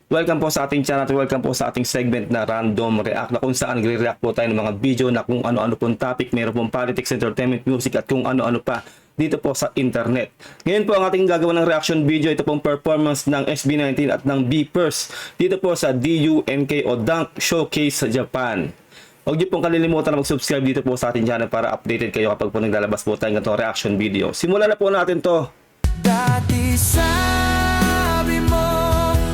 Welcome po sa ating channel at welcome po sa ating segment na Random React na kung saan nagre-react po tayo ng mga video na kung ano-ano pong topic, meron pong politics, entertainment, music at kung ano-ano pa dito po sa internet. Ngayon po ang ating gagawa ng reaction video, ito pong performance ng SB19 at ng BPERS dito po sa DUNK o Dunk Showcase sa Japan. Huwag niyo pong kalilimutan na mag-subscribe dito po sa ating channel para updated kayo kapag po naglalabas po tayo ng ganitong reaction video. Simulan na po natin to. Dati sabi mo,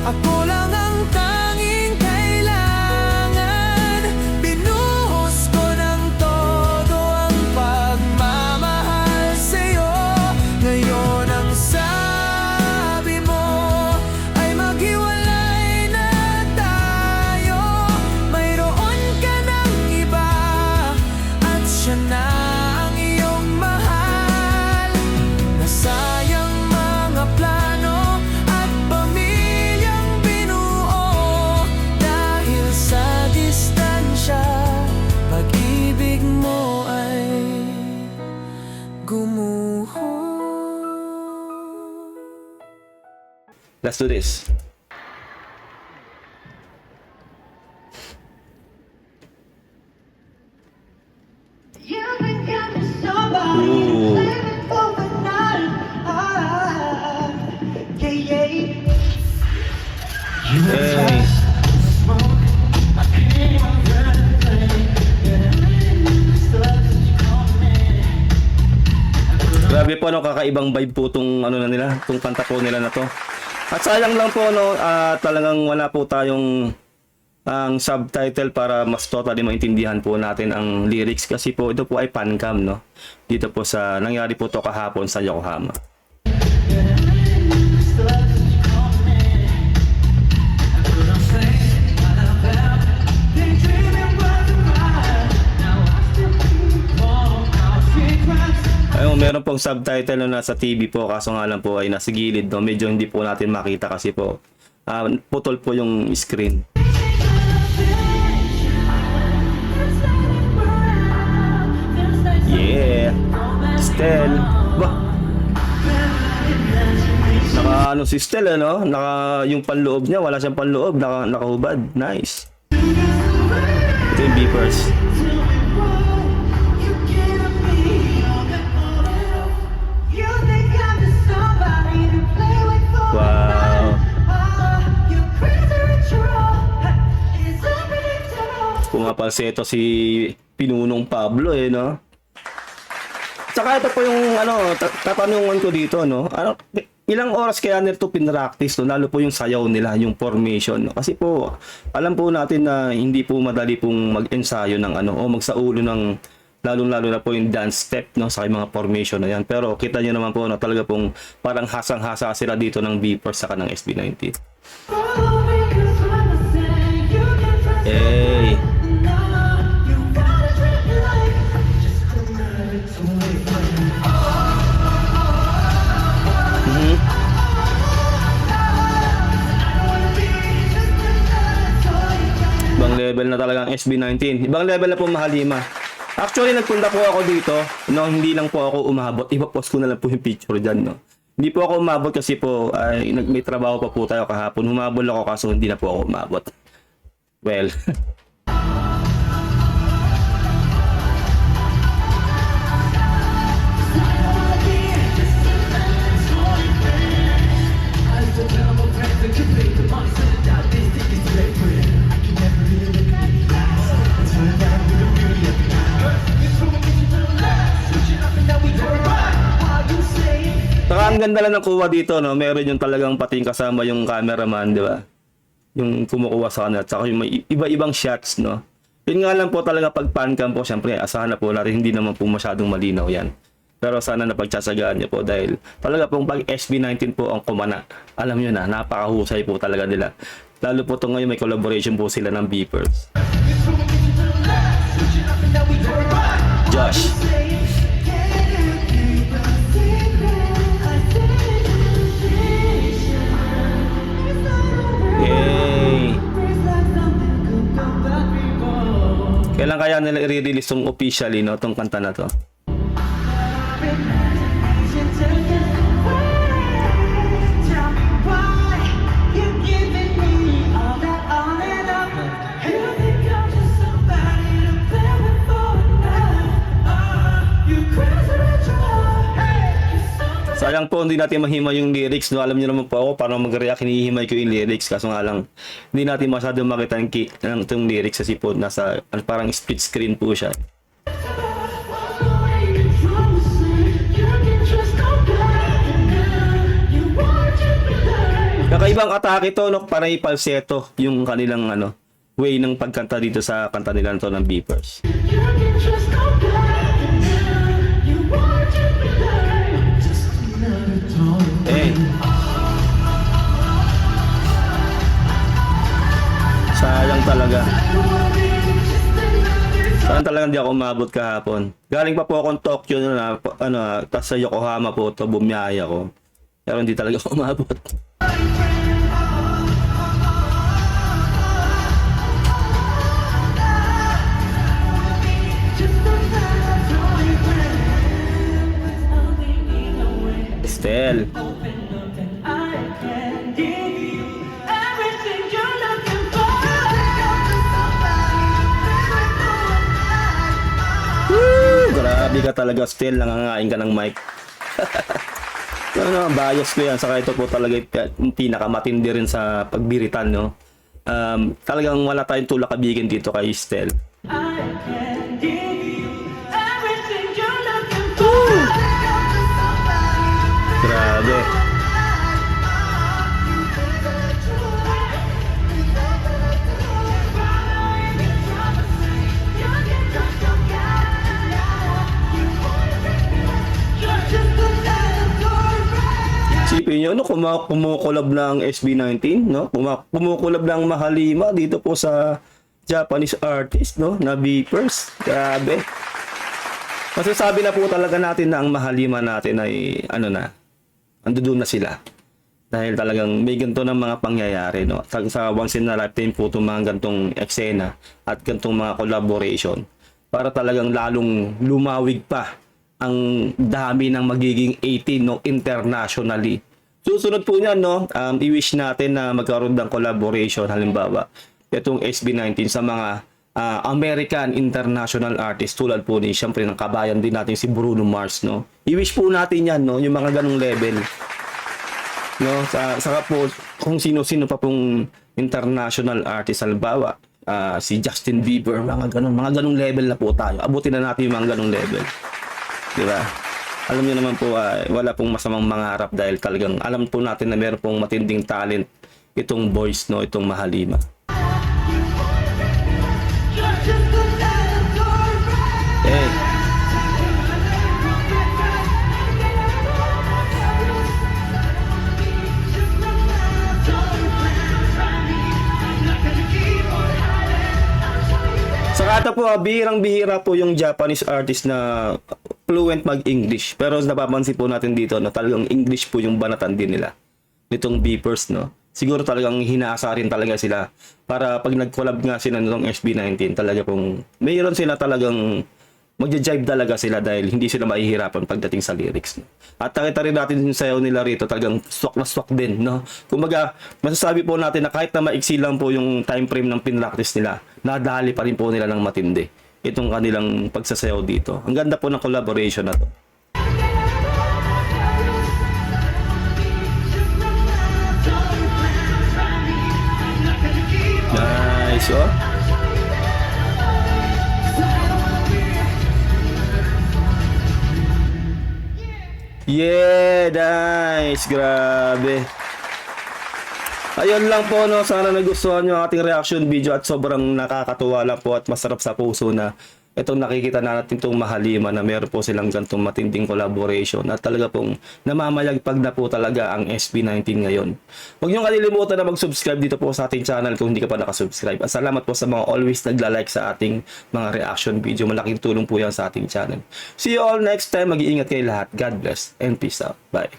ako lang ang tanging kailangan. Binuhos ko ng todo ang pagmamahal sa'yo. Ngayon ang sabi mo ay maghiwalay na tayo. Mayroon ka ng iba at siya na ang iyong mahal. Nasayang mga plano at pamilyang binuo dahil sa distansya. Pag-ibig mo ay gumuho. Let's do this. You've become somebody Ooh. living for another. Yeah, yeah. Hey. Grabe po, no, kakaibang vibe po tong ano na nila, tong kanta po nila na to. At sayang lang po, no, talagang wala po tayong ang subtitle para mas totally maintindihan po natin ang lyrics kasi po ito po ay pancam, no. Dito po sa nangyari po to kahapon sa Yokohama. Ayun, meron pong subtitle na nasa TV po kaso nga lang po ay nasa gilid, no. Medyo hindi po natin makita kasi po putol po yung screen. Yeah, Stel. Bah. Naka ano si Stel, ano? Naka yung panloob niya, wala siyang panloob, nakahubad. Nice. Ito yung BPERS. You think I'm just somebody to play with for Wow. You're crazy ritual. It's unpredictable. Pumapalseto si Pinunong Pablo, no? Tsaka ito po yung ano, tatanungan ko dito, no? Ano, ilang oras kaya nito pinractice, no? Lalo po yung sayaw nila, yung formation, no? Kasi po, alam po natin na hindi po madali pong mag-ensayo ng ano, o magsaulo ng lalong-lalo na po yung dance step, no? Sa mga formation na yan. Pero kita nyo naman po, no? Talaga pong parang hasang-hasa sila dito ng BPERS saka ng SB19. Follow me 'cause I'm the same. You can trust me. Hey! Now you gotta treat me like just another toy. Ibang level na talaga ang SB19. Ibang level na po Mahalima. Actually, nagpunta po ako dito. No, hindi lang po ako umabot. Ipapost ko na lang po yung picture dyan. No? Hindi po ako umabot kasi po may trabaho pa po tayo kahapon. Humabol ako kaso hindi na po ako umabot. Well. Saka ang ganda lang ng kuha dito, no? Meron yung talagang pating kasama yung cameraman, di ba? Yung kumukuha sa kanila. Saka yung may iba-ibang shots, no? Yun nga lang po talaga pag pancam po, syempre, asahan na po natin, hindi naman po masyadong malinaw yan. Pero sana napagtsasagaan niyo po dahil talaga pong pag SB19 po ang kumana. Alam niyo na, napakahusay po talaga nila. Lalo po ito ngayon may collaboration po sila ng BPERS. Josh. Yay! Kailan kaya nila i-release tong officially, no, tong kanta na to? Tell me why you're giving me Sayang po, hindi natin mahimay yung lyrics. No? Alam niyo naman po ako, paano mag-react, hinihimay ko yung lyrics. Kaso nga lang, hindi natin masyado makita yung lyrics kasi po, nasa, parang split screen po siya. Kakaibang atake to, no? Parang falsetto yung kanilang way ng pagkanta dito sa kanta nila to ng Beepers. Eh. Sayang talaga. Sayang talaga hindi ako umabot kahapon. Galing pa po akong Tokyo na tas sa Yokohama po to bumiyaya ko. Pero hindi talaga ako umabot. Estel. Grabe ka talaga, Estel. Nangangain ka ng mic. Bias ko yan. Saka ito po talaga yung pinakamatindi rin sa pagbiritan, no? Talagang wala tayong tulak-kabigin dito kay Estel. Grabe. Isipin nyo, kumukulab ng SB19, no? Kumukulab ng Mahalima dito po sa Japanese artist, no? Na Beepers. Grabe. Masasabi na po talaga natin na ang Mahalima natin ay, andoon na sila. Dahil talagang may ganito ng mga pangyayari, no? Sa once in a lifetime po itong mga gantong eksena at gantong mga collaboration para talagang lalong lumawig pa ang dami ng magiging 18, no, internationally. Susunod po niyan, no, i-wish natin na magkaroon ng collaboration, halimbawa itong SB19 sa mga American international artist tulad po ni syempre ng kabayan din natin si Bruno Mars, no. I-wish po natin yan, no, yung mga ganung level, no. Saka po kung sino-sino pa pong international artist, halimbawa si Justin Bieber, mga ganung level na po tayo. Abutin na natin yung mga ganung level. Diba? Alam niyo naman po, wala pong masamang mangarap dahil talagang alam po natin na meron pong matinding talent itong boys, no, itong Mahalima. Eh. Saka ito po, bihirang-bihira po yung Japanese artist na fluent mag-English. Pero napapansin po natin dito na talagang English po yung banatan din nila. Nitong Beepers, no? Siguro talagang hinaasa rin talaga sila. Para pag nag-collab nga sila nitong SB19, talaga pong mayroon sila talagang magja-jive talaga sila dahil hindi sila mahihirapan pagdating sa lyrics. No? At nakita rin natin yung sayaw nila rito, talagang swak na swak din, no? Kumbaga, masasabi po natin na kahit na maiksi lang po yung time frame ng pinractice nila, nadali pa rin po nila ng matindi itong kanilang pagsasayaw dito. Ang ganda po ng collaboration na to. Nice, oh. Yeah, nice. Grabe. Ayun lang po, no. Sana nagustuhan nyo ang ating reaction video at sobrang nakakatuwa lang po at masarap sa puso na itong nakikita natin itong Mahalima na meron po silang gantong matinding collaboration at talaga pong namamayagpag na po talaga ang SB19 ngayon. Huwag nyo kalilimutan na mag-subscribe dito po sa ating channel kung hindi ka pa nakasubscribe. At salamat po sa mga always nagla-like sa ating mga reaction video. Malaking tulong po yan sa ating channel. See you all next time. Mag-iingat kayo lahat. God bless and peace out. Bye.